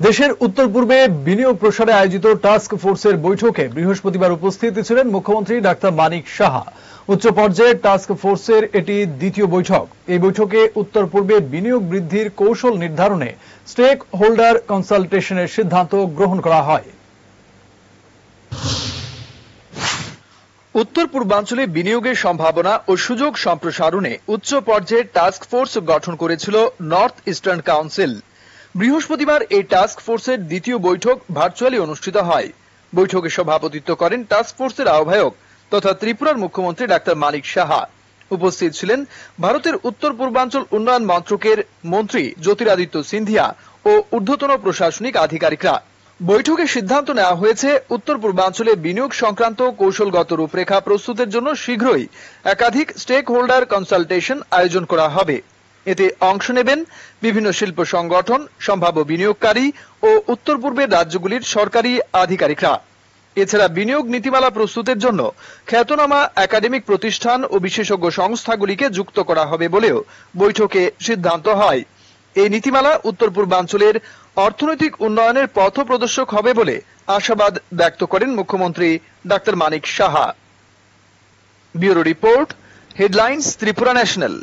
দেশের উত্তর পূর্বে বিনিয়োগ প্রসারে আয়োজিত টাস্ক ফোর্সের বৈঠকে বৃহস্পতিবার উপস্থিত ছিলেন মুখ্যমন্ত্রী ডাক্তার মানিক সাহা। উচ্চ পর্যায়ের টাস্ক ফোর্সের এটি দ্বিতীয় বৈঠক। এই বৈঠকে উত্তর পূর্বে বিনিয়োগ বৃদ্ধির কৌশল নির্ধারণে স্টেক হোল্ডার কনসালটেশনের সিদ্ধান্ত গ্রহণ করা হয়। উত্তর পূর্বাঞ্চলে বিনিয়োগের সম্ভাবনা ও সুযোগ সম্প্রসারণে উচ্চ পর্যায়ের টাস্ক ফোর্স গঠন করেছিল নর্থ ইস্টার্ন কাউন্সিল। বৃহস্পতিবার এই টাস্ক ফোর্সের দ্বিতীয় বৈঠক ভার্চুয়ালি অনুষ্ঠিত হয়। বৈঠকে সভাপতিত্ব করেন টাস্ক ফোর্সের আহ্বায়ক তথা ত্রিপুরার মুখ্যমন্ত্রী ডাক্তার মানিক সাহা। উপস্থিত ছিলেন ভারতের উত্তর পূর্বাঞ্চল উন্নয়ন মন্ত্রকের মন্ত্রী জ্যোতিরাদিত্য সিন্ধিয়া ও ঊর্ধ্বতন প্রশাসনিক আধিকারিকরা। বৈঠকে সিদ্ধান্ত নেওয়া হয়েছে উত্তর পূর্বাঞ্চলে বিনিয়োগ সংক্রান্ত কৌশলগত রূপরেখা প্রস্তুতের জন্য শীঘ্রই একাধিক স্টেক হোল্ডার কনসালটেশন আয়োজন করা হবে। এতে অংশ নেবেন বিভিন্ন শিল্প সংগঠন, সম্ভাব্য বিনিয়োগকারী ও উত্তর পূর্বের রাজ্যগুলির সরকারি আধিকারিকরা। এছাড়া বিনিয়োগ নীতিমালা প্রস্তুতের জন্য খ্যাতনামা একাডেমিক প্রতিষ্ঠান ও বিশেষজ্ঞ সংস্থাগুলিকে যুক্ত করা হবে বলেও বৈঠকে সিদ্ধান্ত হয়। এই নীতিমালা উত্তর পূর্বাঞ্চলের অর্থনৈতিক উন্নয়নের পথপ্রদর্শক হবে বলে আশাবাদ ব্যক্ত করেন মুখ্যমন্ত্রী doctor Manik Saha. Bureau report, headlines, Tripura national.